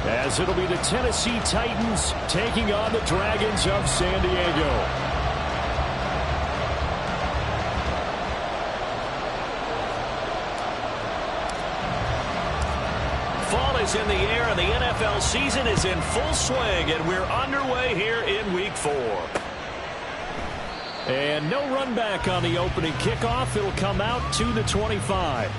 as it'll be the Tennessee Titans taking on the Dragons of San Diego. Fall is in the air, and the NFL season is in full swing, and we're underway here in Week 4. And no run back on the opening kickoff. It'll come out to the 25.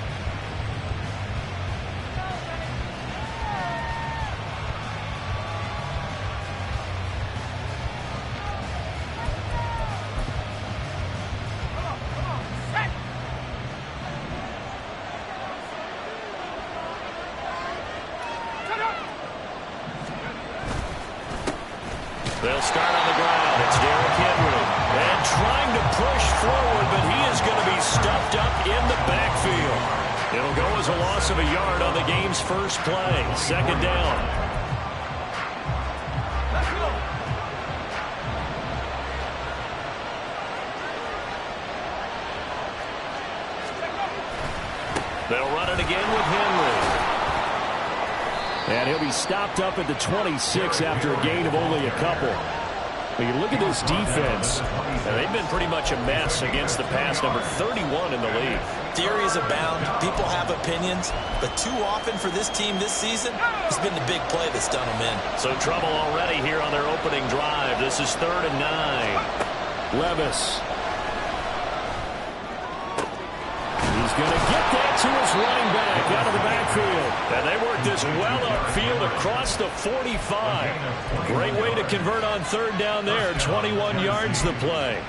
They'll start on the ground. It's Derrick Henry. And trying to push forward, but he is going to be stuffed up in the backfield. It'll go as a loss of a yard on the game's first play. Second down. They'll run it again with Henry. And he'll be stopped up at the 26 after a gain of only a couple. When you look at this defense, they've been pretty much a mess against the pass, number 31 in the league. Theories abound. People have opinions. But too often for this team this season, it's been the big play that's done them in. So trouble already here on their opening drive. This is 3rd and 9. Levis. He's going to get that to his running back out of the backfield. And they work this well upfield across the 45. Great way to convert on 3rd down there. 21 yards the play.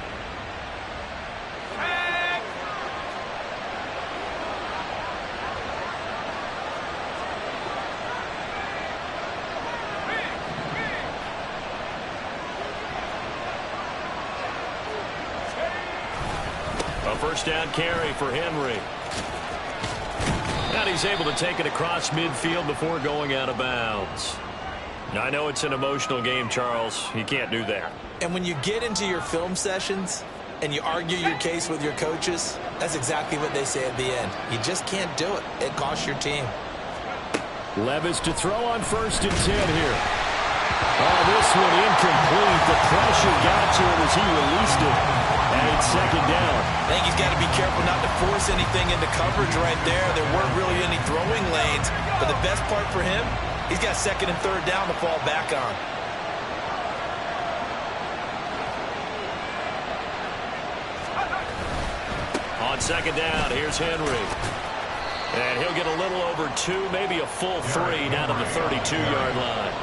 A first down carry for Henry. And he's able to take it across midfield before going out of bounds. Now, I know it's an emotional game, Charles. You can't do that. And when you get into your film sessions and you argue your case with your coaches, that's exactly what they say at the end. You just can't do it. It costs your team. Levis to throw on 1st and 10 here. Oh, this one incomplete. The pressure got to him as he released it. And it's 2nd down. I think he's got to be careful not to force anything into coverage right there. There weren't really any throwing lanes. But the best part for him, he's got 2nd and 3rd down to fall back on. On 2nd down, here's Henry. And he'll get a little over 2, maybe a full 3 down to the 32-yard line.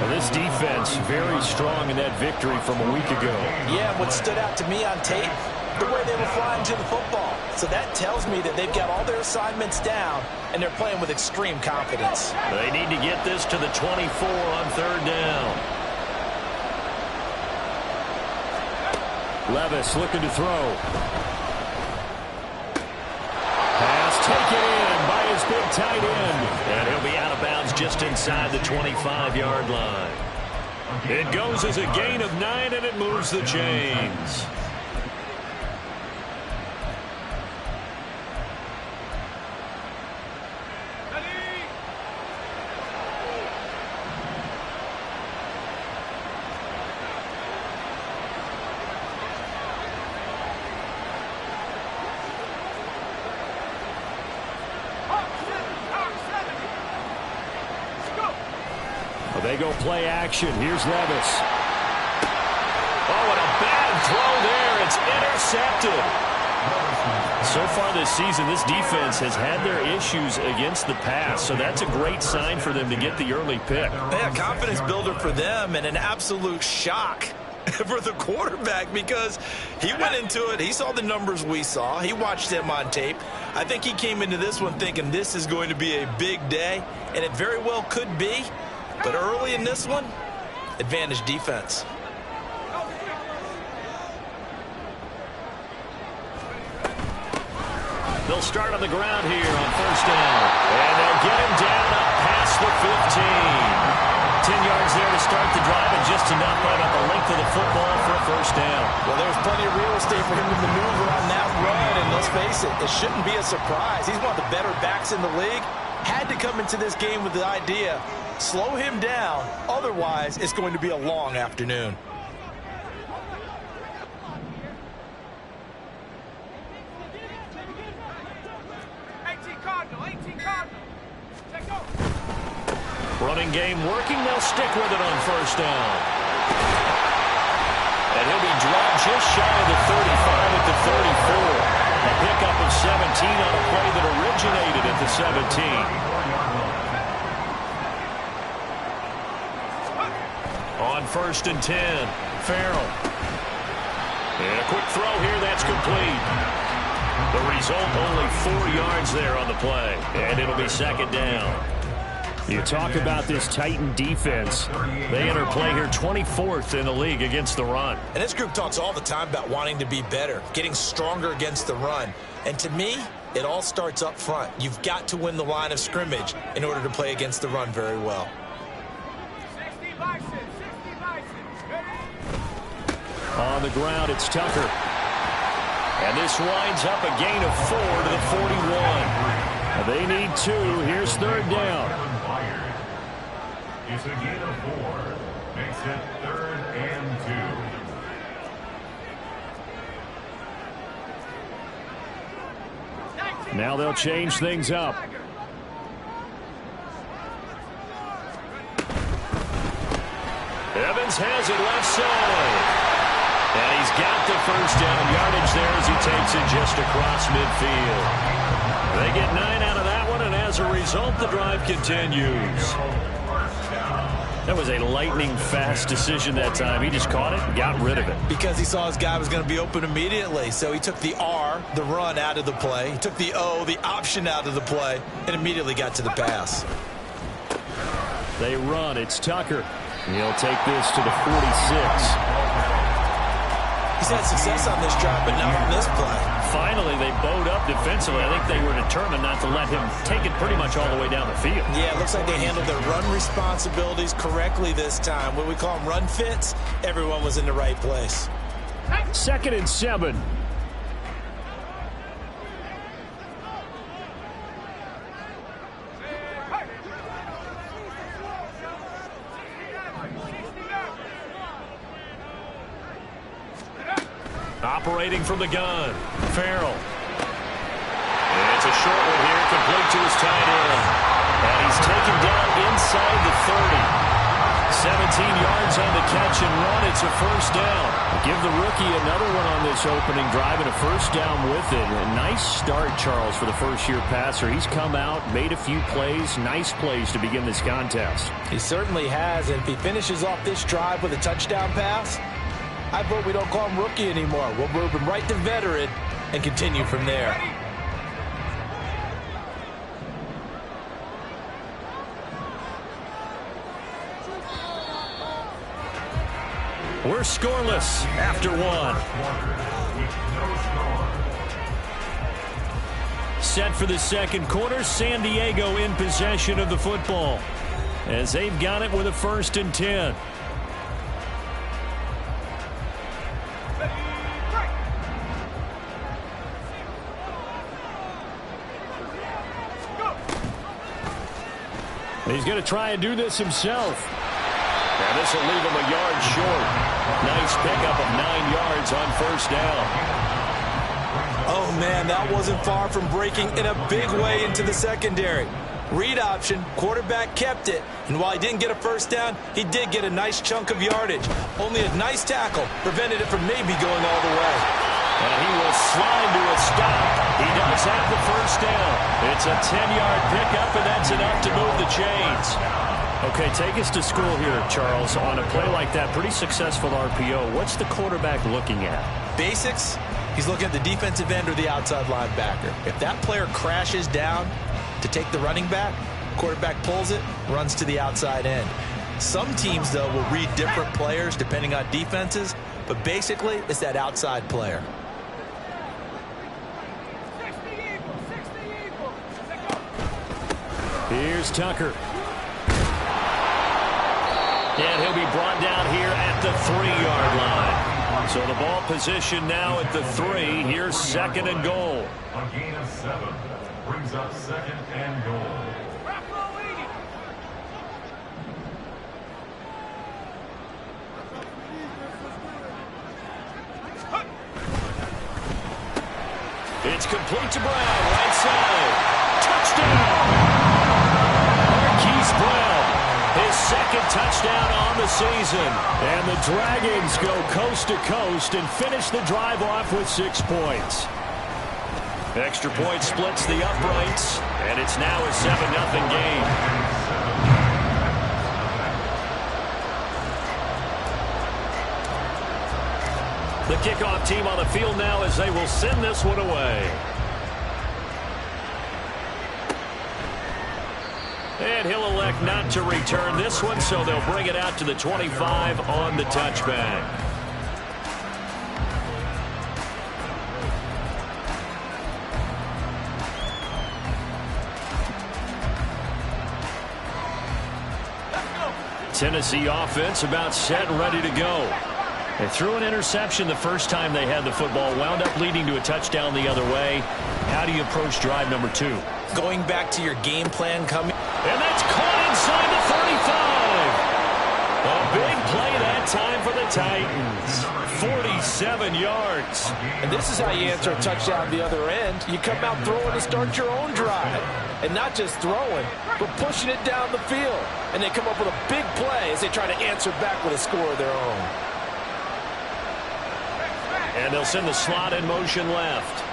Well, this defense very strong in that victory from a week ago. Yeah, what stood out to me on tape, the way they were flying to the football. So that tells me that they've got all their assignments down, and they're playing with extreme confidence. They need to get this to the 24 on 3rd down. Levis looking to throw. Pass taken in by his big tight end. And he'll be out of bounds just inside the 25-yard line. It goes as a gain of 9, and it moves the chains. They go play action. Here's Levis. Oh, and a bad throw there. It's intercepted. So far this season, this defense has had their issues against the pass, so that's a great sign for them to get the early pick. Yeah, confidence builder for them and an absolute shock for the quarterback because he went into it. He saw the numbers we saw. He watched them on tape. I think he came into this one thinking this is going to be a big day, and it very well could be. But early in this one, advantage defense. They'll start on the ground here on 1st down. And they'll get him down up past the 15. 10 yards there to start the drive, and just enough right at the length of the football for a 1st down. Well, there's plenty of real estate for him to maneuver on that run, and let's face it, it shouldn't be a surprise. He's one of the better backs in the league. had to come into this game with the idea, slow him down, otherwise it's going to be a long afternoon. Running game working. They'll stick with it on first down. And he'll be dropped just shy of the 35 at the 34. A pickup of 17 on a play that originated at the 17. On 1st and 10, Farrell. And a quick throw here, that's complete. The result, only 4 yards there on the play. And it'll be 2nd down. You talk about this Titan defense. They enter play here 24th in the league against the run. And this group talks all the time about wanting to be better, getting stronger against the run. And to me, it all starts up front. You've got to win the line of scrimmage in order to play against the run very well. On the ground, it's Tucker. And this winds up a gain of 4 to the 41. They need 2. Here's 3rd down. It's a gain of 4. Makes it 3rd and 2. Now they'll change things up. Evans has it left side. And he's got the first down yardage there as he takes it just across midfield. They get 9 out of that one, and as a result, the drive continues. That was a lightning-fast decision that time. He just caught it and got rid of it. Because he saw his guy was going to be open immediately. So he took the R, the run, out of the play. He took the O, the option, out of the play, and immediately got to the pass. They run. It's Tucker. He'll take this to the 46. He's had success on this drive, but not on this play. Finally, they bowed up defensively. I think they were determined not to let him take it pretty much all the way down the field. Yeah, it looks like they handled their run responsibilities correctly this time. When we call them run fits, everyone was in the right place. 2nd and 7. Operating from the gun, Farrell. And it's a short one here, complete to his tight end. And he's taken down inside the 30. 17 yards on the catch and run. It's a first down. Give the rookie another one on this opening drive and a first down with it. A nice start, Charles, for the first-year passer. He's come out, made a few plays, nice plays to begin this contest. He certainly has, and if he finishes off this drive with a touchdown pass, I vote we don't call him rookie anymore. We'll move him right to veteran and continue from there. We're scoreless after 1. Set for the 2nd quarter. San Diego in possession of the football as they've got it with a 1st and 10. He's going to try and do this himself. And this will leave him a yard short. Nice pickup of 9 yards on first down. Oh, man, that wasn't far from breaking in a big way into the secondary. Read option, quarterback kept it. And while he didn't get a first down, he did get a nice chunk of yardage. Only a nice tackle prevented it from maybe going all the way. And he will slide to a stop. He does have the first down. It's a 10-yard pickup, and that's enough to move the chains. Okay, take us to school here, Charles. On a play like that, pretty successful RPO. What's the quarterback looking at? Basics. He's looking at the defensive end or the outside linebacker. If that player crashes down to take the running back, quarterback pulls it, runs to the outside end. Some teams, though, will read different players depending on defenses, but basically it's that outside player. Here's Tucker. And he'll be brought down here at the 3-yard line. So the ball position now at the 3. Here's 2nd and goal. A gain of 7 brings up 2nd and goal. complete to Brown, right side. Touchdown! Marquise Brown, his second touchdown on the season. And the Dragons go coast to coast and finish the drive off with 6 points. Extra point splits the uprights, and it's now a 7-0 game. The kickoff team on the field now as they will send this one away. And he'll elect not to return this one, so they'll bring it out to the 25 on the touchback. Tennessee offense about set and ready to go. They threw an interception the first time they had the football, wound up leading to a touchdown the other way. How do you approach drive number 2? Going back to your game plan coming. And that's caught inside the 35. A big play that time for the Titans. 47 yards. And this is how you answer a touchdown the other end. You come out throwing to start your own drive. And not just throwing, but pushing it down the field. And they come up with a big play as they try to answer back with a score of their own. And they'll send the slot in motion left.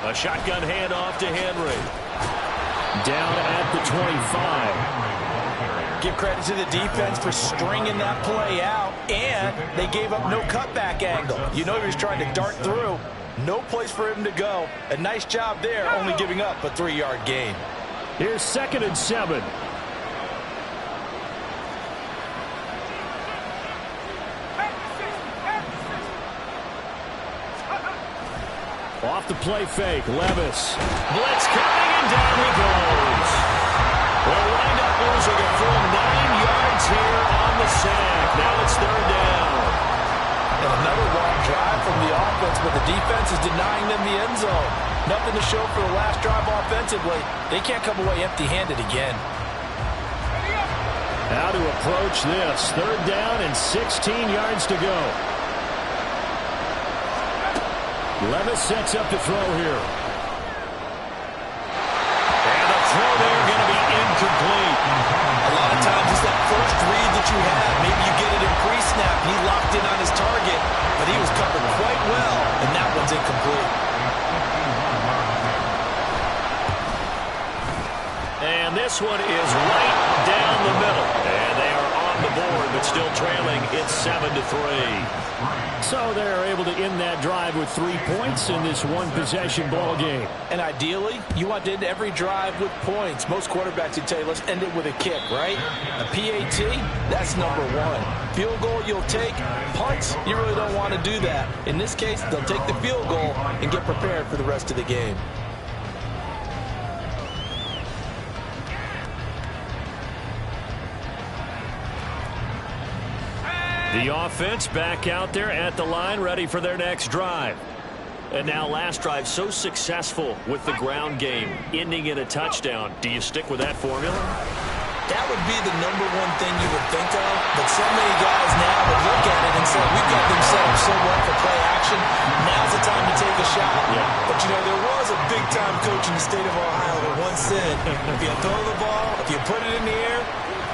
A shotgun handoff to Henry. Down at the 25. Give credit to the defense for stringing that play out, and they gave up no cutback angle. You know he was trying to dart through. No place for him to go. A nice job there, only giving up a 3-yard gain. Here's 2nd and 7. Off the play fake, Levis. Blitz coming, and down he goes. The wind-uppers are going to throw 9 yards here on the sack. Now it's 3rd down. And another long drive from the offense, but the defense is denying them the end zone. Nothing to show for the last drive offensively. They can't come away empty-handed again. How to approach this. 3rd down and 16 yards to go. Levis sets up to throw here. And the throw there going to be incomplete. A lot of times it's that first read that you have. Maybe you get it in pre-snap. He locked in on his target, but he was covered quite well, and that one's incomplete. And this one is right down the middle. And they are on the board, but still trailing. It's 7-3. So they're able to end that drive with 3 points in this one-possession ball game. And ideally, you want to end every drive with points. Most quarterbacks would tell you, let's end it with a kick, right? A PAT, that's number 1. Field goal you'll take. Punts, you really don't want to do that. In this case, they'll take the field goal and get prepared for the rest of the game. The offense back out there at the line, ready for their next drive. And now last drive so successful with the ground game, ending in a touchdown. Do you stick with that formula? That would be the number 1 thing you would think of, but so many guys now would look at it and say, we've got them set up so well for play action. Now's the time to take a shot. Yeah. But, you know, there was a big-time coach in the state of Ohio that once said, if you throw the ball, if you put it in the air,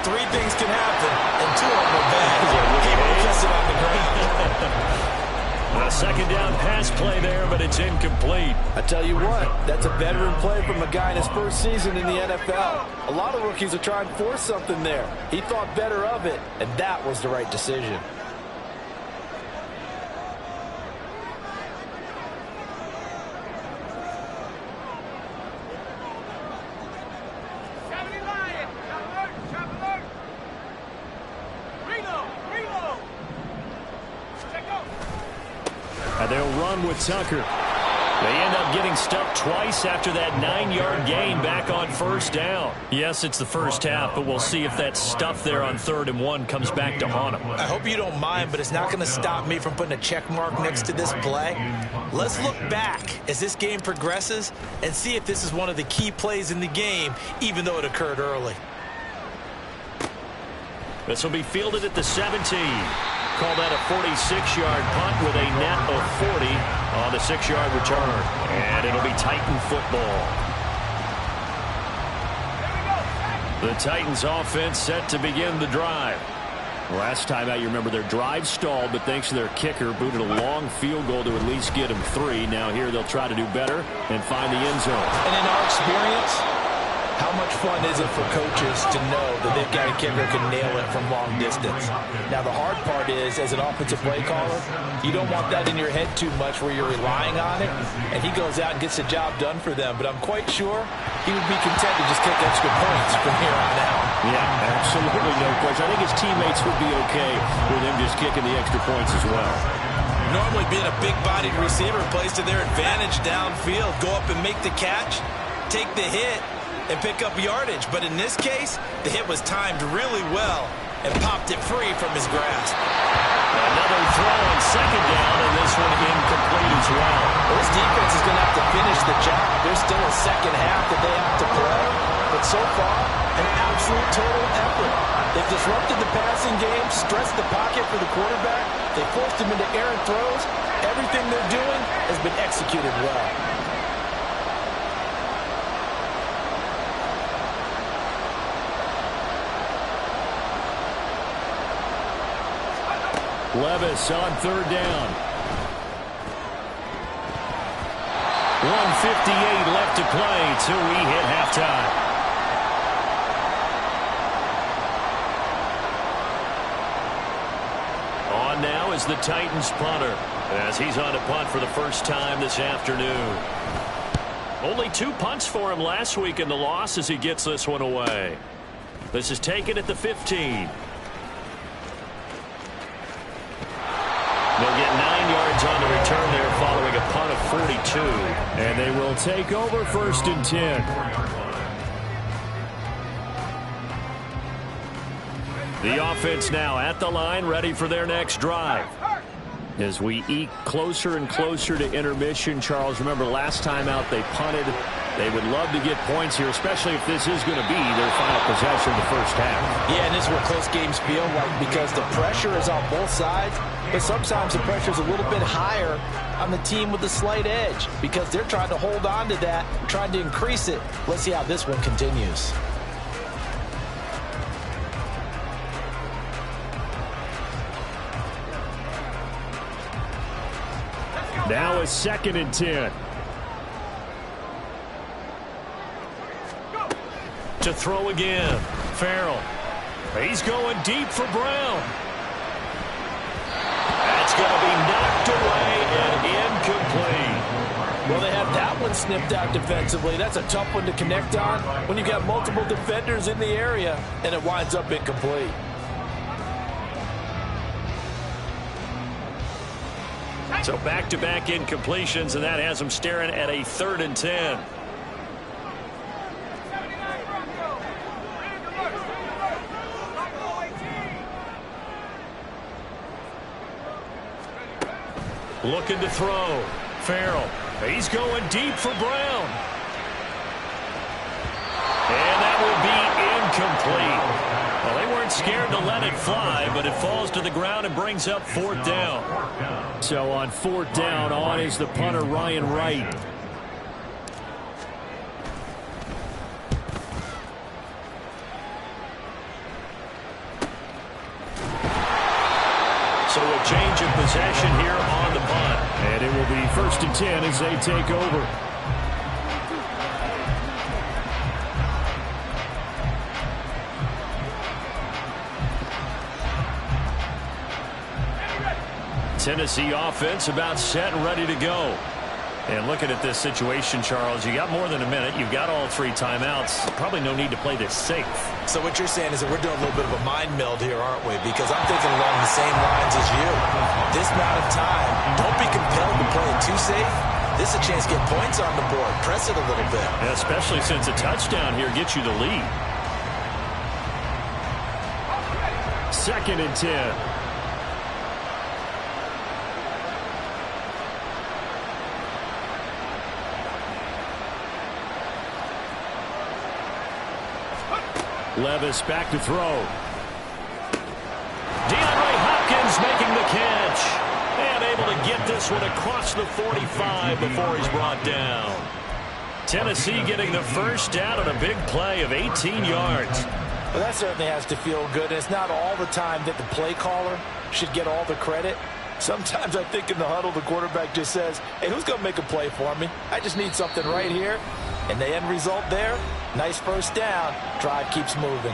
3 things can happen, and 2 of them are bad. He would have kept it on the ground. A 2nd down pass play there, but it's incomplete. I tell you what, that's a veteran play from a guy in his first season in the NFL. A lot of rookies are trying to force something there. He thought better of it, and that was the right decision. And they'll run with Tucker. They end up getting stuffed twice after that 9-yard gain back on 1st down. Yes, it's the first half, but we'll see if that stuff there on 3rd and 1 comes back to haunt them. I hope you don't mind, but it's not going to stop me from putting a check mark next to this play. Let's look back as this game progresses and see if this is one of the key plays in the game, even though it occurred early. This will be fielded at the 17. call that a 46-yard punt with a net of 40 on the 6-yard return. And it'll be Titan football. The Titans offense set to begin the drive. Last time out, you remember their drive stalled, but thanks to their kicker, booted a long field goal to at least get them 3. Now here they'll try to do better and find the end zone. And in our experience, how much fun is it for coaches to know that they've got a kicker who can nail it from long distance? Now, the hard part is, as an offensive play caller, you don't want that in your head too much where you're relying on it, and he goes out and gets the job done for them. But I'm quite sure he would be content to just kick extra points from here on out. Yeah, absolutely no question. I think his teammates would be okay with him just kicking the extra points as well. Normally being a big-bodied receiver plays to their advantage downfield. Go up and make the catch, take the hit, and pick up yardage. But in this case, the hit was timed really well and popped it free from his grasp. Another throw on second down, and this one incomplete as well. This defense is going to have to finish the job. There's still a second half that they have to play. But so far, an absolute total effort. They've disrupted the passing game, stressed the pocket for the quarterback. They forced him into errant throws. Everything they're doing has been executed well. Levis on third down. 1:58 left to play till we hit halftime. On now is the Titans punter as he's on to punt for the first time this afternoon. Only 2 punts for him last week in the loss as he gets this one away. This is taken at the 15. They'll get 9 yards on the return there following a punt of 42. And they will take over 1st and 10. The offense now at the line, ready for their next drive. As we eke closer and closer to intermission, Charles, remember last time out they punted. They would love to get points here, especially if this is going to be their final possession of the first half. Yeah, and this is what close games feel like because the pressure is on both sides, but sometimes the pressure is a little bit higher on the team with the slight edge because they're trying to hold on to that, trying to increase it. Let's see how this one continues. Now a 2nd and 10. To throw again. Farrell. He's going deep for Brown. That's going to be knocked away and incomplete. Well, they have that one snipped out defensively. That's a tough one to connect on when you've got multiple defenders in the area, and it winds up incomplete. So back-to-back incompletions, and that has them staring at a 3rd and 10. Looking to throw. Farrell. He's going deep for Brown. And that will be incomplete. Well, they weren't scared to let it fly, but it falls to the ground and brings up 4th down. So on 4th down, on is the punter, Ryan Wright. So a change of possession here on the punt. And it will be 1st and 10 as they take over. Tennessee offense about set and ready to go. And looking at this situation, Charles, you got more than a minute. You've got all 3 timeouts. Probably no need to play this safe. So what you're saying is that we're doing a little bit of a mind meld here, aren't we? Because I'm thinking along the same lines as you. This amount of time, don't be compelled to play it too safe. This is a chance to get points on the board. Press it a little bit. And especially since a touchdown here gets you the lead. 2nd and 10. Levis back to throw. DeAndre Hopkins making able to get this one across the 45 before he's brought down. Tennessee getting the first down on a big play of 18 yards. Well, that certainly has to feel good. And it's not all the time that the play caller should get all the credit. Sometimes I think in the huddle, the quarterback just says, hey, who's going to make a play for me? I just need something right here. And the end result there, nice first down. Drive keeps moving.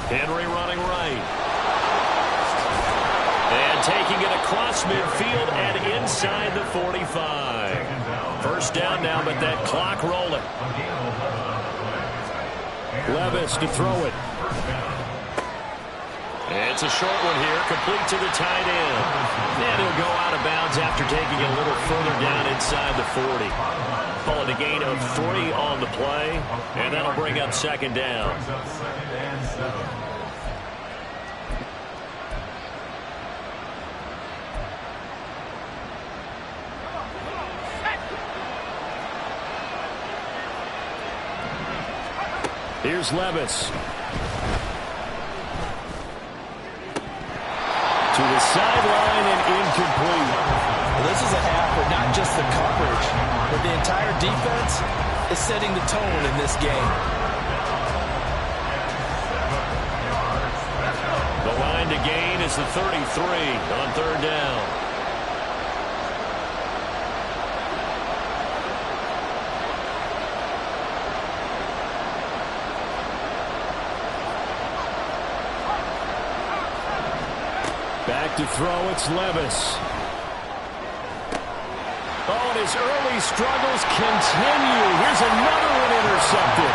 Henry running right. And taking it across midfield and inside the 45. First down now, but that clock rolling. Levis to throw it. It's a short one here, complete to the tight end. And he'll go out of bounds after taking it a little further down inside the 40. Call it a gain of 3 on the play, and that'll bring up second down. Here's Levis. To the sideline and incomplete. Well, this is a half where not just the coverage, but the entire defense is setting the tone in this game. The line to gain is the 33 on third down. Back to throw, it's Levis. Oh, and his early struggles continue. Here's another one intercepted.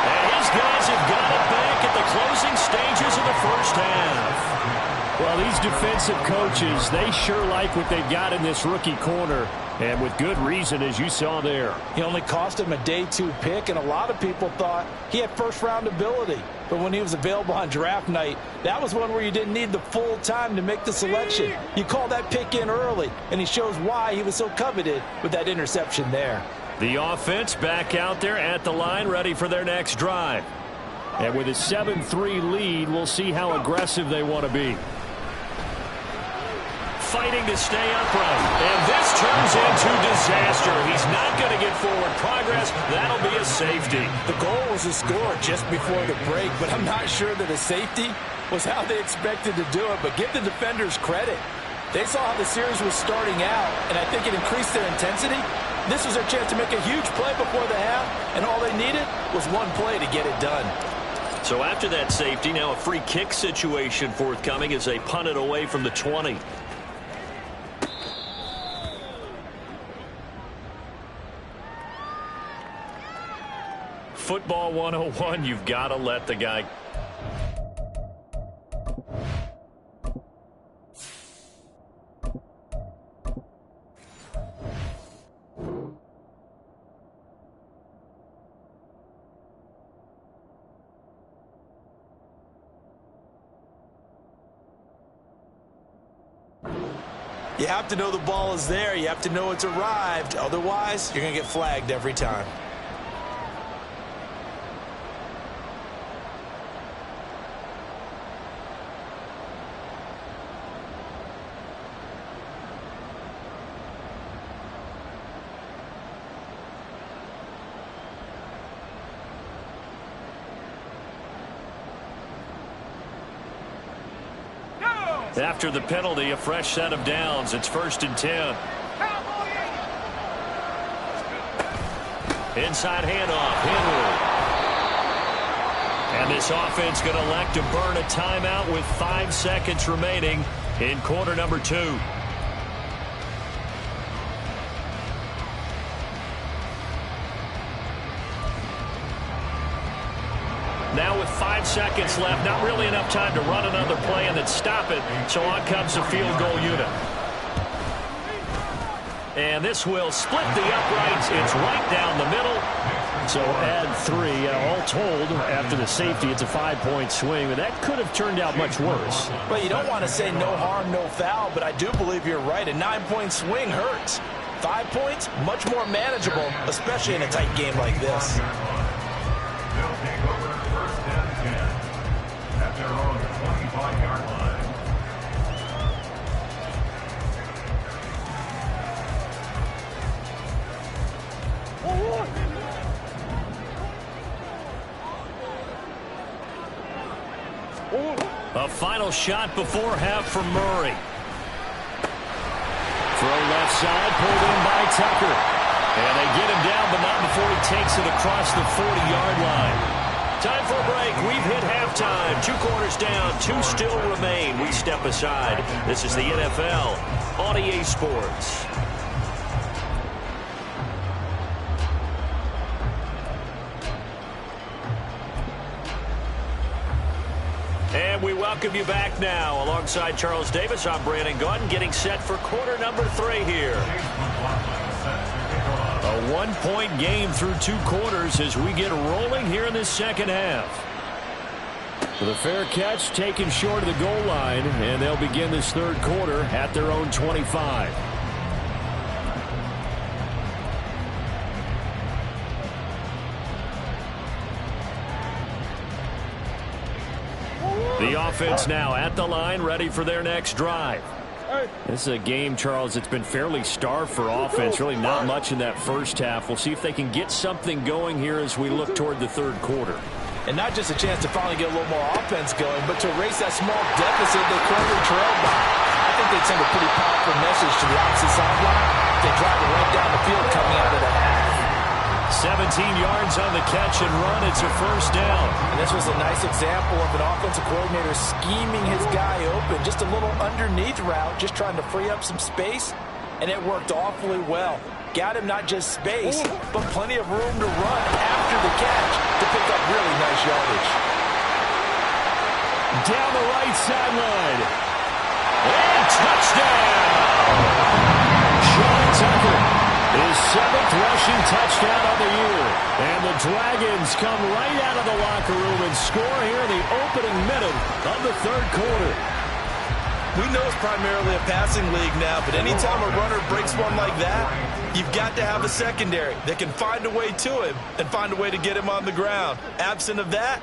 And his guys have got it back at the closing stages of the first half. Well, these defensive coaches, they sure like what they've got in this rookie corner. And with good reason, as you saw there. He only cost him a day 2 pick, and a lot of people thought he had first-round ability. But when he was available on draft night, that was one where you didn't need the full time to make the selection. You call that pick in early, and he shows why he was so coveted with that interception there. The offense back out there at the line, ready for their next drive. And with a 7-3 lead, we'll see how aggressive they want to be. Fighting to stay upright. And this turns into disaster. He's not going to get forward progress. That'll be a safety. The goal was to score just before the break, but I'm not sure that a safety was how they expected to do it. But give the defenders credit. They saw how the series was starting out, and I think it increased their intensity. This was their chance to make a huge play before the half, and all they needed was one play to get it done. So after that safety, now a free kick situation forthcoming as they punt it away from the 20. Football 101, you've got to let the guy. You have to know the ball is there. You have to know it's arrived. Otherwise, you're going to get flagged every time. After the penalty, a fresh set of downs. It's 1st and 10. Inside handoff, Henry. And this offense going to elect to burn a timeout with 5 seconds remaining in quarter number 2. Now with 5 seconds left, not really enough time to run another play and then stop it. So on comes the field goal unit. And this will split the uprights. It's right down the middle. So add 3, and all told, after the safety, it's a 5-point swing. But that could have turned out much worse. Well, you don't want to say no harm, no foul, but I do believe you're right. A 9-point swing hurts. 5 points, much more manageable, especially in a tight game like this. They'll take over first and 10 at their own 25-yard line. A final shot before half for Murray. Throw left side, pulled in by Tucker. And they get him down, but not before he takes it across the 40-yard line. Time for a break. We've hit halftime. 2 quarters down, 2 still remain. We step aside. This is the NFL on EA Sports. And we welcome you back now. Alongside Charles Davis, I'm Brandon Gaudin, getting set for quarter number 3 here. A 1-point game through 2 quarters as we get rolling here in this second half. With a fair catch taken short of the goal line, and they'll begin this third quarter at their own 25. The offense now at the line, ready for their next drive. This is a game, Charles, that's been fairly starved for offense. Really not much in that first half. We'll see if they can get something going here as we look toward the third quarter. And not just a chance to finally get a little more offense going, but to erase that small deficit they currently trail by. I think they'd send a pretty powerful message to the opposite sideline. They drive it right down the field coming out of the half. 17 yards on the catch and run. It's a first down. And this was a nice example of an offensive coordinator scheming his guy open. Just a little underneath route, just trying to free up some space, and it worked awfully well. Got him not just space, but plenty of room to run after the catch to pick up really nice yardage. Down the right sideline. And touchdown! Sean Tucker. His 7th rushing touchdown of the year. And the Dragons come right out of the locker room and score here in the opening minute of the third quarter. We know it's primarily a passing league now, but anytime a runner breaks one like that, you've got to have a secondary that can find a way to him and find a way to get him on the ground. Absent of that,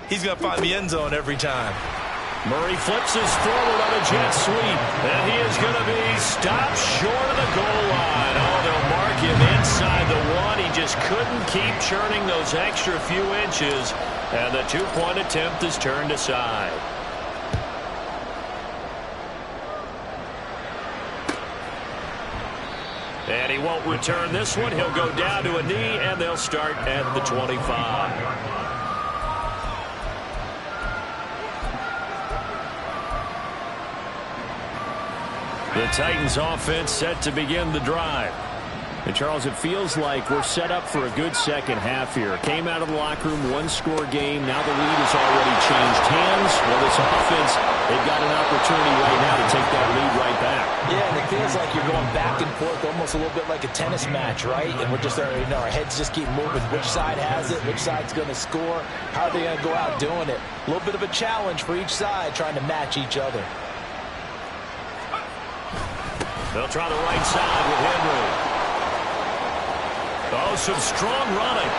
he's going to find the end zone every time. Murray flips his forward on a jet sweep, and he is going to be stopped short of the goal line. Oh, they'll mark him inside the 1. He just couldn't keep churning those extra few inches, and the 2-point attempt is turned aside. And he won't return this one. He'll go down to a knee, and they'll start at the 25. The Titans offense set to begin the drive. And Charles, it feels like we're set up for a good second half here. Came out of the locker room, 1-score game. Now the lead has already changed hands. Well, this offense, they've got an opportunity right now to take that lead right back. Yeah, and it feels like you're going back and forth, almost a little bit like a tennis match, right? And we're just, our heads just keep moving. Which side has it? Which side's going to score? How are they going to go out doing it? A little bit of a challenge for each side, trying to match each other. They'll try the right side with Henry. Oh, some strong running.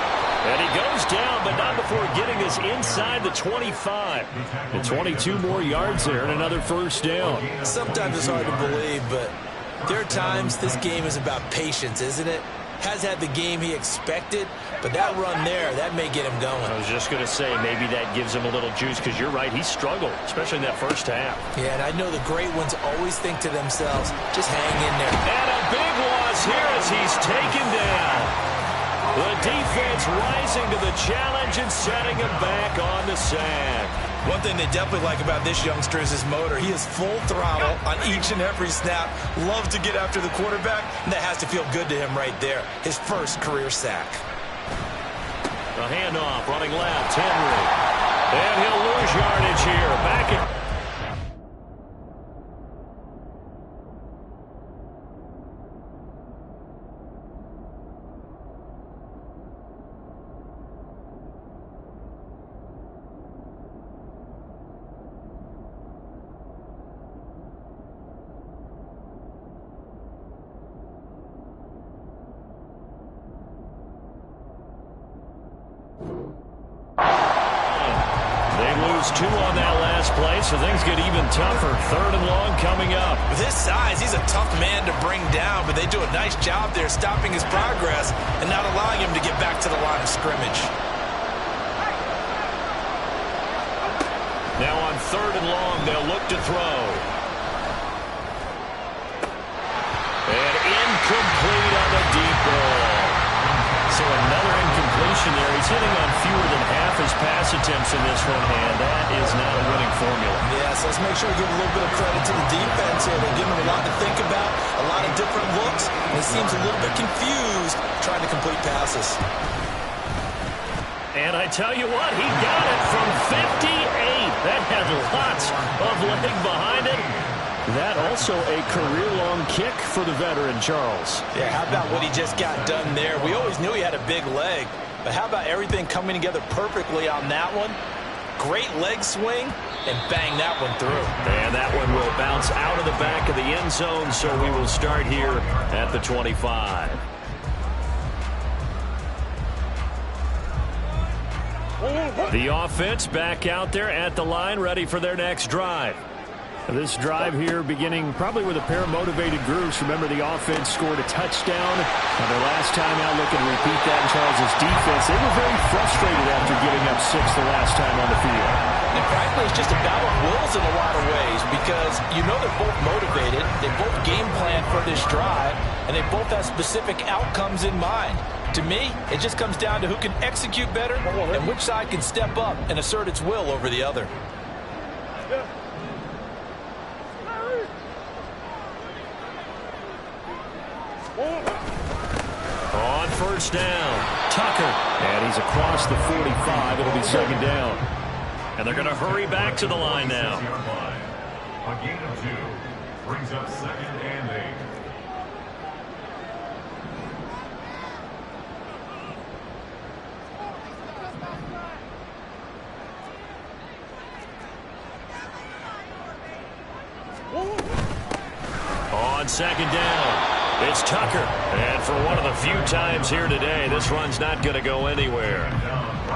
And he goes down, but not before getting this inside the 25. And 22 more yards there and another first down. Sometimes it's hard to believe, but there are times this game is about patience, isn't it? Has had the game he expected, but that run there, that may get him going. I was just going to say, maybe that gives him a little juice, because you're right, he struggled, especially in that first half. Yeah, and I know the great ones always think to themselves, just hang in there. And a big loss here as he's taken down. The defense rising to the challenge and setting him back on the sack. One thing they definitely like about this youngster is his motor. He is full throttle on each and every snap. Loves to get after the quarterback, and that has to feel good to him right there. His first career sack. The handoff, running left, Henry. And he'll lose yardage here. Back in. lose 2 on that last play, so things get even tougher. 3rd and long coming up. With his size, he's a tough man to bring down, but they do a nice job there stopping his progress and not allowing him to get back to the line of scrimmage. Now on 3rd and long, they'll look to throw. And incomplete on the deep ball. So another incompletion there. He's hitting on fewer than half his pass attempts in this one, and that is not a winning formula. Yes, let's make sure we give a little bit of credit to the defense here. They're giving him a lot to think about, a lot of different looks, and he seems a little bit confused trying to complete passes. And I tell you what, he got it from 58. That had lots of leg behind it. That also a career-long kick for the veteran, Charles. Yeah, how about what he just got done there? We always knew he had a big leg, but how about everything coming together perfectly on that one? Great leg swing, and bang that one through. And that one will bounce out of the back of the end zone, so we will start here at the 25. The offense back out there at the line, ready for their next drive. This drive here beginning probably with a pair of motivated groups. Remember, the offense scored a touchdown. Their last time out, looking to repeat that in Charles' defense. They were very frustrated after giving up 6 the last time on the field. And frankly, it's just a battle of wills in a lot of ways because you know they're both motivated. They both game plan for this drive, and they both have specific outcomes in mind. To me, it just comes down to who can execute better and which side can step up and assert its will over the other. On 1st down, Tucker. And he's across the 45. It'll be 2nd down. And they're going to hurry back to the line now. A gain of 2 brings up 2nd and 8. On 2nd down, it's Tucker. And for one of the few times here today, this run's not going to go anywhere.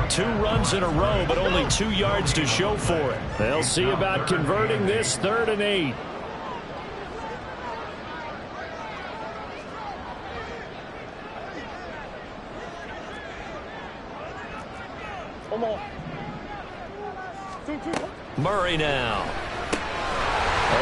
2 runs in a row, but only 2 yards to show for it. They'll see about converting this 3rd and 8. Murray now.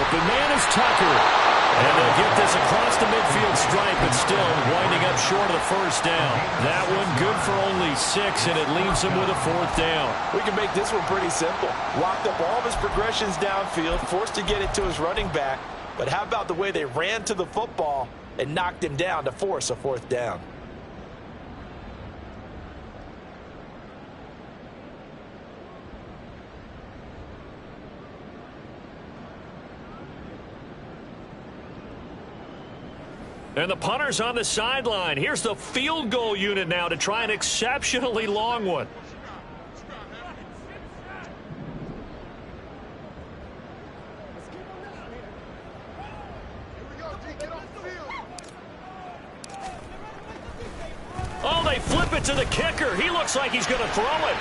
Open man is Tucker. And they'll get this across the midfield stripe, but still winding up short of the 1st down. That one good for only 6, and it leaves him with a 4th down. We can make this one pretty simple. Locked up all of his progressions downfield, forced to get it to his running back. But how about the way they ran to the football and knocked him down to force a 4th down? And the punter's on the sideline. Here's the field goal unit now to try an exceptionally long one. Oh, they flip it to the kicker. He looks like he's going to throw it.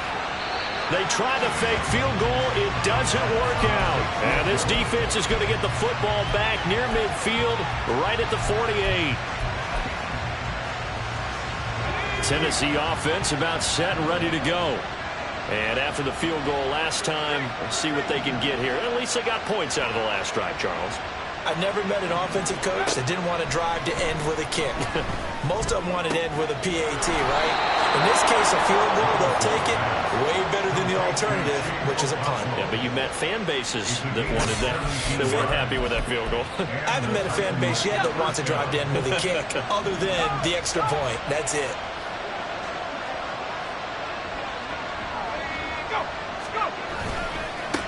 They try the fake field goal. It doesn't work out. And this defense is going to get the football back near midfield, right at the 48. Tennessee offense about set and ready to go. And after the field goal last time, let's see what they can get here. At least they got points out of the last drive, Charles. I've never met an offensive coach that didn't want to drive to end with a kick. Most of them want to end with a PAT, right? In this case, a field goal, they'll take it. Way better than the alternative, which is a punt. Yeah, but you met fan bases that wanted that, that weren't happy with that field goal. I haven't met a fan base yet that wants to drive to end with a kick, other than the extra point. That's it.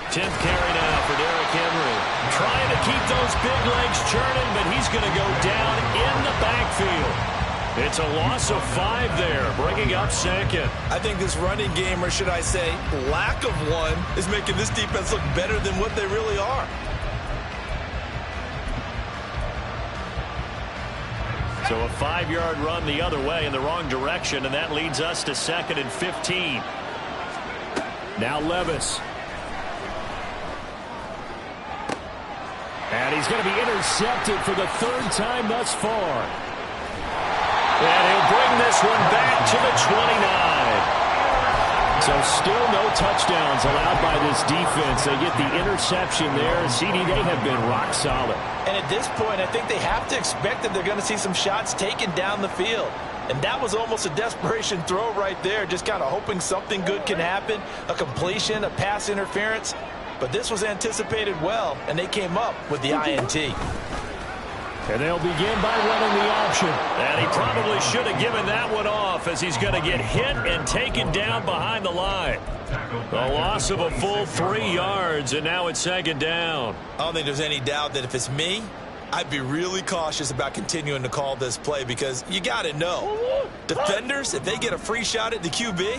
Tenth carry now for Derrick Henry. Trying to keep those big legs churning, but he's going to go down in the backfield. It's a loss of 5 there, bringing up 2nd. I think this running game, or should I say lack of one, is making this defense look better than what they really are. So a 5-yard run the other way in the wrong direction, and that leads us to 2nd and 15. Now Levis. And he's going to be intercepted for the third time thus far. And he'll bring this one back to the 29. So still no touchdowns allowed by this defense. They get the interception there. CD, they have been rock solid. And at this point, I think they have to expect that they're going to see some shots taken down the field. And that was almost a desperation throw right there, just kind of hoping something good can happen, a completion, a pass interference. But this was anticipated well, and they came up with the INT. And they'll begin by running the option. And he probably should have given that one off, as he's going to get hit and taken down behind the line. The loss of a full 3 yards, and now it's second down. I don't think there's any doubt that if it's me, I'd be really cautious about continuing to call this play, because you got to know, defenders, if they get a free shot at the QB,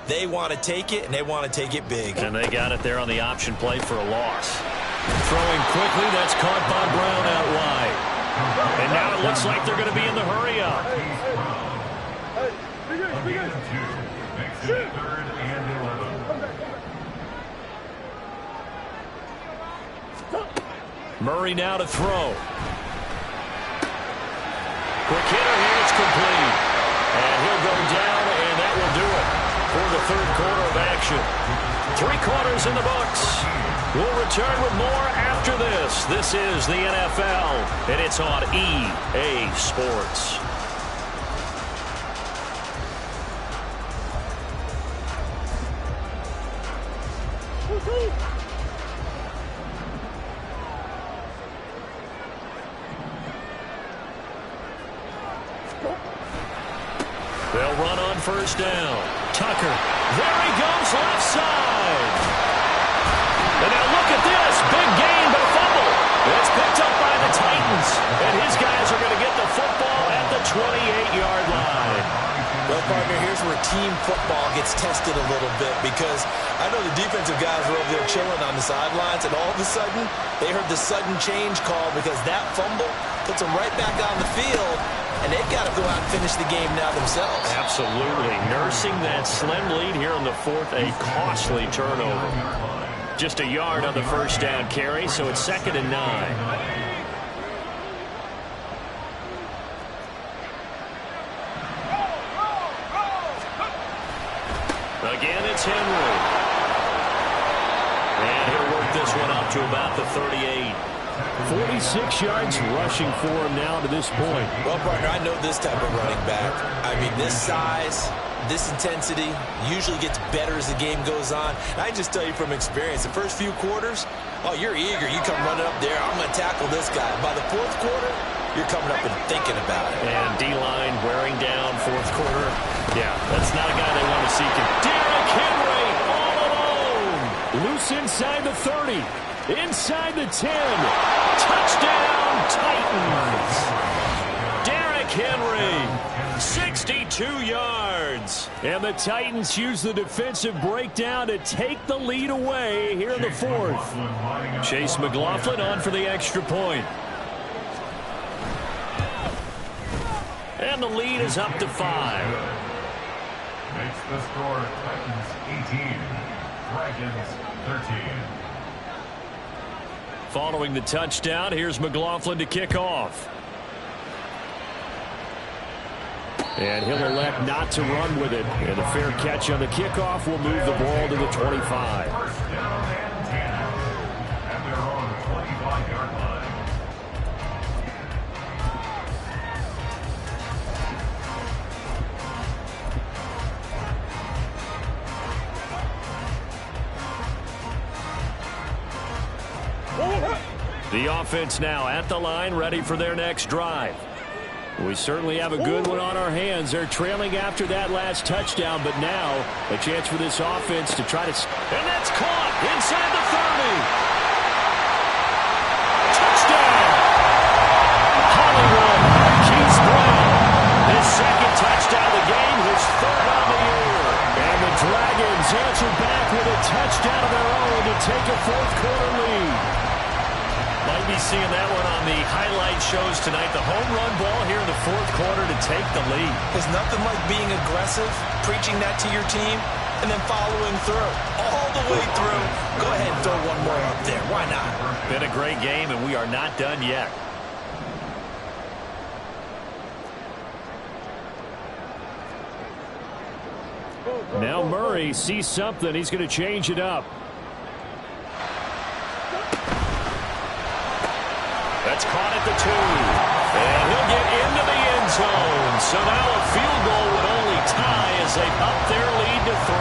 they want to take it, and they want to take it big. And they got it there on the option play for a loss. Throwing quickly, that's caught by Brown out wide. And now it looks like they're going to be in the hurry-up. Murray now to throw. Quick hitter here, it's complete. And he'll go down, and that will do it for the third quarter of action. 3 quarters in the books. We'll return with more after this. This is the NFL, and it's on EA Sports. They'll run on first down. Tucker. There he goes, left side. And now look at this. Big gain, but a fumble. It's picked up by the Titans. And his guys are going to get the football at the 28-yard line. Well, partner, here's where team football gets tested a little bit, because I know the defensive guys were over there chilling on the sidelines, and all of a sudden, they heard the sudden change call, because that fumble puts them right back on the field, and they've got to go out and finish the game now themselves. Absolutely. Nursing that slim lead here in the fourth, a costly turnover. Just a yard on the first down carry, so it's 2nd and 9. Again, it's Henry. And he'll work this one up to about the 38. 46 yards rushing for him now to this point. Well, partner, I know this type of running back. I mean, this size, this intensity usually gets better as the game goes on. And I just tell you from experience, the first few quarters, oh, you're eager. You come running up there, I'm going to tackle this guy. By the fourth quarter, you're coming up and thinking about it. And D-line wearing down fourth quarter. Yeah, that's not a guy they want to see. Derrick Henry all alone. Loose inside the 30. Inside the 10. Touchdown, Titans. Derrick Henry, 62 yards. And the Titans use the defensive breakdown to take the lead away here in the fourth. Chase McLaughlin on for the extra point. And the lead is up to 5. Makes the score Titans 18, Dragons 13. Following the touchdown, here's McLaughlin to kick off. And he'll elect not to run with it. And a fair catch on the kickoff will move the ball to the 25. First down and 10 at their own 25-yard line. The offense now at the line, ready for their next drive. We certainly have a good one on our hands. They're trailing after that last touchdown, but now a chance for this offense to try to... And that's caught inside the 30. Touchdown! Hollywood Keith Brown. His second touchdown of the game, his third on the year. And the Dragons answer back with a touchdown of their own to take a fourth quarter lead. Might be seeing that one on the highlight shows tonight. The home run ball here in the fourth quarter to take the lead. There's nothing like being aggressive, preaching that to your team, and then following through. All the way through. Go ahead and throw one more up there. Why not? Been a great game, and we are not done yet. Now Murray sees something. He's going to change it up. That's caught at the 2. And he'll get into the end zone. So now a field goal would only tie as they up their lead to 3.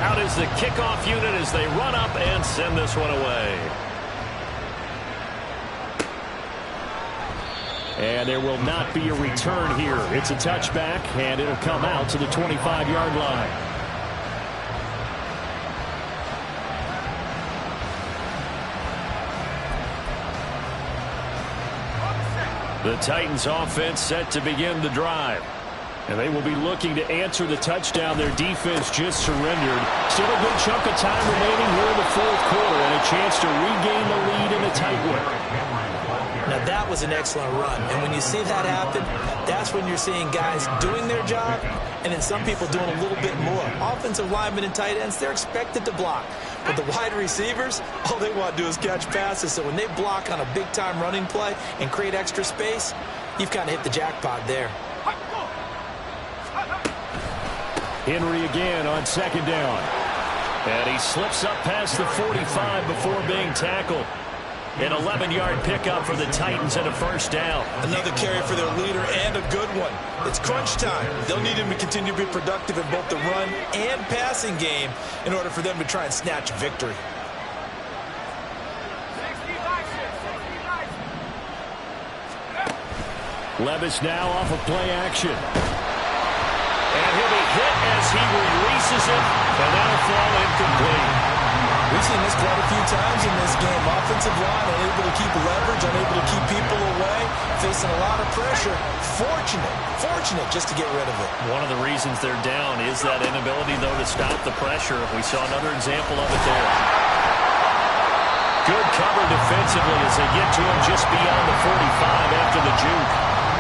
Out is the kickoff unit as they run up and send this one away. And there will not be a return here. It's a touchback, and it'll come out to the 25-yard line. The Titans offense set to begin the drive. And they will be looking to answer the touchdown their defense just surrendered. Still a good chunk of time remaining here in the fourth quarter and a chance to regain the lead in a tight one. Now that was an excellent run. And when you see that happen, that's when you're seeing guys doing their job and then some people doing a little bit more. Offensive linemen and tight ends, they're expected to block. But the wide receivers, all they want to do is catch passes. So when they block on a big-time running play and create extra space, you've kind of hit the jackpot there. Henry again on second down. And he slips up past the 45 before being tackled. An 11-yard pickup for the Titans and a first down. Another carry for their leader and a good one. It's crunch time. They'll need him to continue to be productive in both the run and passing game in order for them to try and snatch victory. Levis now off of play action. And he'll be hit as he releases it, and that'll fall incomplete. We've seen this quite a few times in this game. Offensive line unable to keep leverage, unable to keep people away, facing a lot of pressure. Fortunate just to get rid of it. One of the reasons they're down is that inability, though, to stop the pressure. We saw another example of it there. Good cover defensively as they get to him just beyond the 45 after the juke.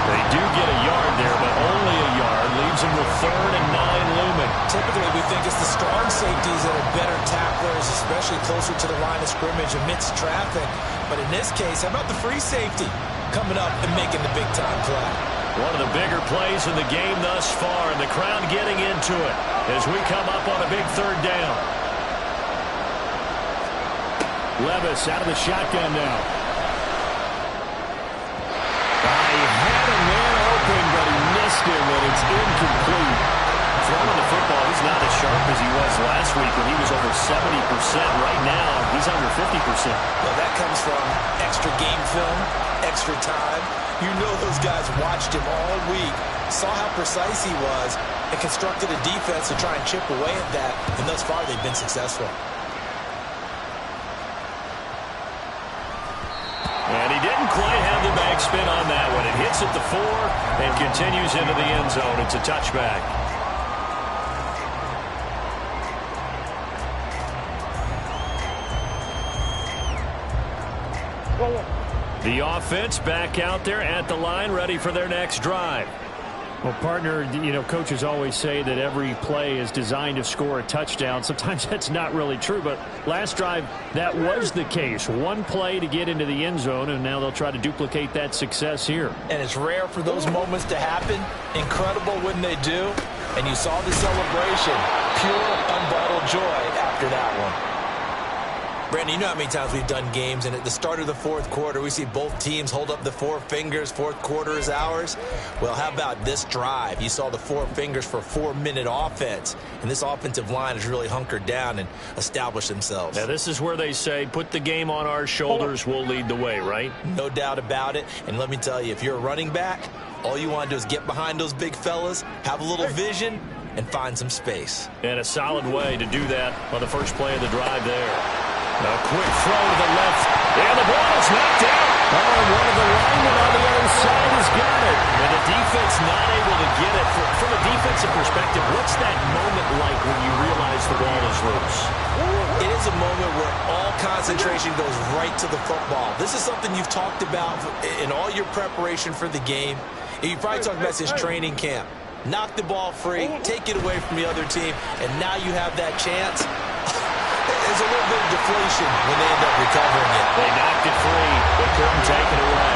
They do get a yard there, but only a yard. Leaves them with 3rd and 9 looming. Typically, we think it's the strong safeties that are better tacklers, especially closer to the line of scrimmage amidst traffic. But in this case, how about the free safety coming up and making the big-time play? One of the bigger plays in the game thus far, and the crowd getting into it as we come up on a big 3rd down. Levis out of the shotgun now. But he missed him, and it's incomplete. Throwing the football, he's not as sharp as he was last week when he was over 70%. Right now, he's under 50%. Well, that comes from extra game film, extra time. You know those guys watched him all week, saw how precise he was, and constructed a defense to try and chip away at that, and thus far they've been successful. And he didn't quite have the backspin on that one. It hits at the 4 and continues into the end zone. It's a touchback. The offense back out there at the line, ready for their next drive. Well, partner, you know, coaches always say that every play is designed to score a touchdown. Sometimes that's not really true, but last drive, that was the case. One play to get into the end zone, and now they'll try to duplicate that success here. And it's rare for those moments to happen. Incredible when they do. And you saw the celebration. Pure, unbridled joy after that one. Brandon, you know how many times we've done games, and at the start of the fourth quarter, we see both teams hold up the 4 fingers. Fourth quarter is ours. Well, how about this drive? You saw the 4 fingers for 4-minute offense, and this offensive line has really hunkered down and established themselves. Now, this is where they say, put the game on our shoulders, we'll lead the way, right? No doubt about it, and let me tell you, if you're a running back, all you want to do is get behind those big fellas, have a little vision, and find some space. And a solid way to do that on the first play of the drive there. A quick throw to the left, And the ball is knocked out. Oh, one of the linemen on the other side has got it. And the defense not able to get it. From a defensive perspective, what's that moment like when you realize the ball is loose? It is a moment where all concentration goes right to the football. This is something you've talked about in all your preparation for the game. And you probably talked about since training camp. Knock the ball free, take it away from the other team, and now you have that chance. There's a little bit of deflation when they end up recovering it. They knocked it free, but couldn't take it away.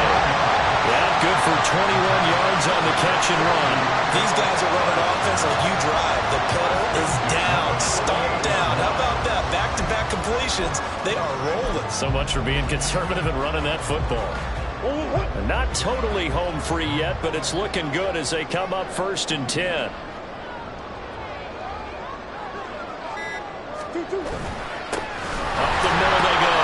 Yeah, good for 21 yards on the catch and run. These guys are running offense like you drive. The pedal is down, stomped down. How about that? Back-to-back completions. They are rolling. So much for being conservative and running that football. Not totally home free yet, but it's looking good as they come up 1st and 10. Up the middle they go.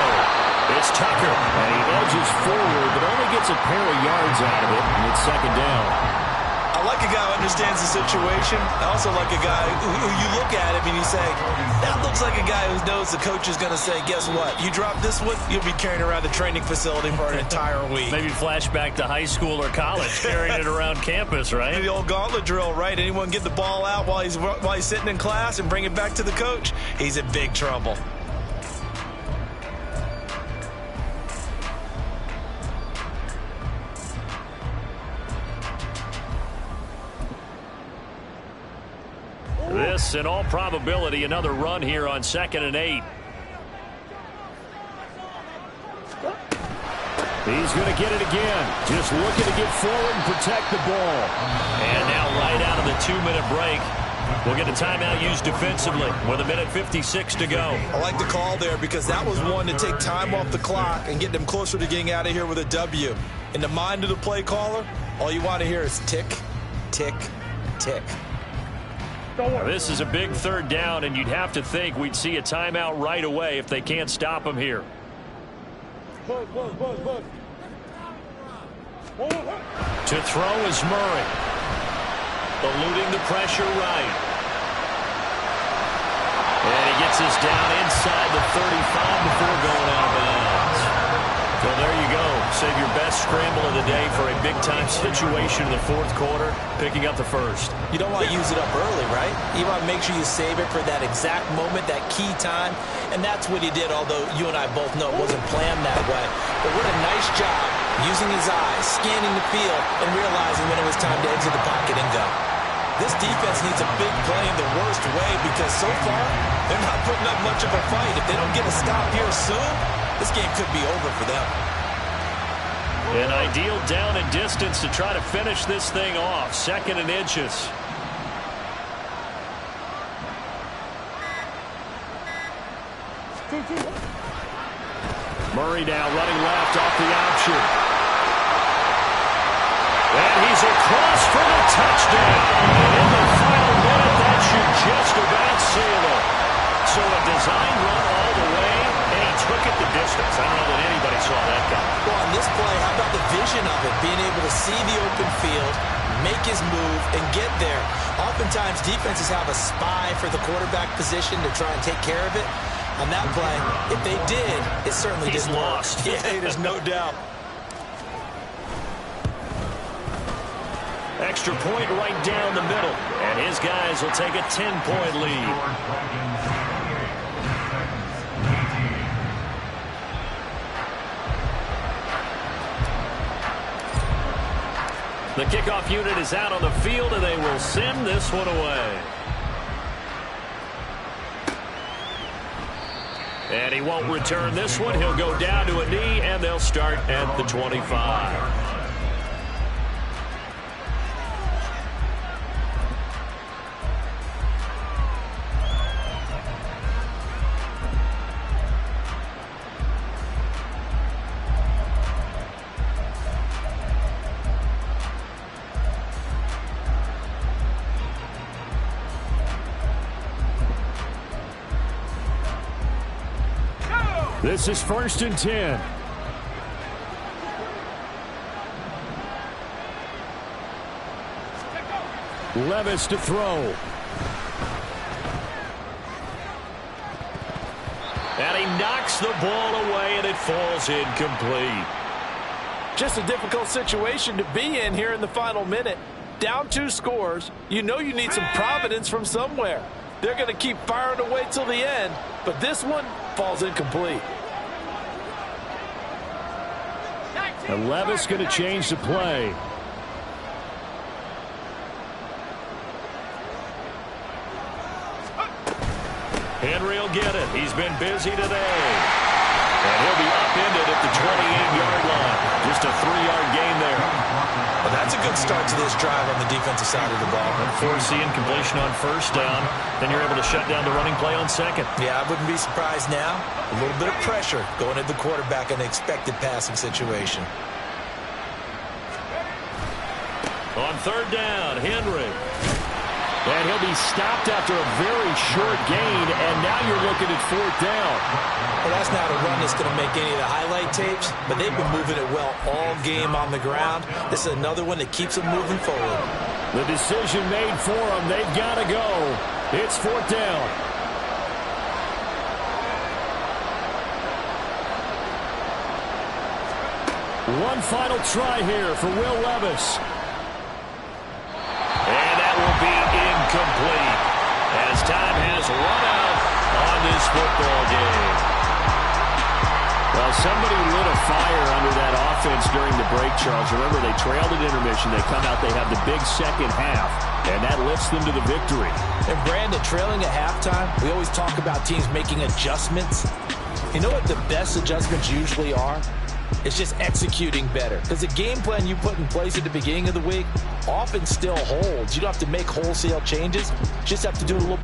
It's Tucker, and he edges forward, but only gets a pair of yards out of it, and it's 2nd down. I like a guy who understands the situation. I also like a guy who you look at him and you say, that looks like a guy who knows the coach is going to say, guess what? You drop this one, you'll be carrying around the training facility for an entire week. Maybe flashback to high school or college, carrying it around campus, right? The old gauntlet drill, right? Anyone get the ball out while he's sitting in class and bring it back to the coach? He's in big trouble. This, in all probability, another run here on 2nd and 8. He's going to get it again. Just looking to get forward and protect the ball. And now right out of the 2-minute break, we'll get a timeout used defensively with 1:56 to go. I like the call there because that was one to take time off the clock and get them closer to getting out of here with a W. In the mind of the play caller, all you want to hear is tick, tick, tick. This is a big 3rd down, and you'd have to think we'd see a timeout right away if they can't stop him here. To throw is Murray. Eluding the pressure right. And he gets this down inside the 35 before going out of bounds. So there you go. Save your best scramble of the day for a big-time situation in the 4th quarter, picking up the 1st. You don't want to use it up early, right? You want to make sure you save it for that exact moment, that key time. And that's what he did, although you and I both know it wasn't planned that way. But what a nice job using his eyes, scanning the field, and realizing when it was time to exit the pocket and go. This defense needs a big play in the worst way because so far, they're not putting up much of a fight. If they don't get a stop here soon, this game could be over for them. An ideal down and distance to try to finish this thing off. 2nd and inches. Murray now running left off the option. And he's across for the touchdown. In the final minute, that should just about seal it. So a design run all the way, and he took it the distance. I don't know that anybody saw that coming. Well, on this play, how about the vision of it? Being able to see the open field, make his move, and get there. Oftentimes, defenses have a spy for the quarterback position to try and take care of it. On that play, if they did, it certainly He's didn't lost. work. Yeah, there's no doubt. Extra point right down the middle. And his guys will take a 10-point lead. The kickoff unit is out on the field, and they will send this one away. And he won't return this one. He'll go down to a knee, and they'll start at the 25. This is 1st and 10. Levis to throw. And he knocks the ball away, and it falls incomplete. Just a difficult situation to be in here in the final minute. Down 2 scores, you know you need some providence from somewhere. They're going to keep firing away till the end, but this one falls incomplete. And Levis going to change the play. Henry will get it. He's been busy today. And he'll be upended at the 28-yard line. Just a 3-yard gain there. Well, that's a good start to this drive on the defensive side of the ball. And forcing completion on first down. Then you're able to shut down the running play on second. Yeah, I wouldn't be surprised now. A little bit of pressure going at the quarterback in an expected passing situation. On third down, Henry. And he'll be stopped after a very short gain, and now you're looking at 4th down. Well, that's not a run that's going to make any of the highlight tapes, but they've been moving it well all game on the ground. This is another one that keeps them moving forward. The decision made for them. They've got to go. It's 4th down. One final try here for Will Levis. And that will be incomplete as time has run out on this football game. Well, somebody lit a fire under that offense during the break, Charles. Remember, they trailed at intermission. They come out, they have the big second half, and that lifts them to the victory. And Brandon, trailing at halftime, we always talk about teams making adjustments. You know what the best adjustments usually are? It's just executing better. Because the game plan you put in place at the beginning of the week often still holds. You don't have to make wholesale changes. You just have to do a little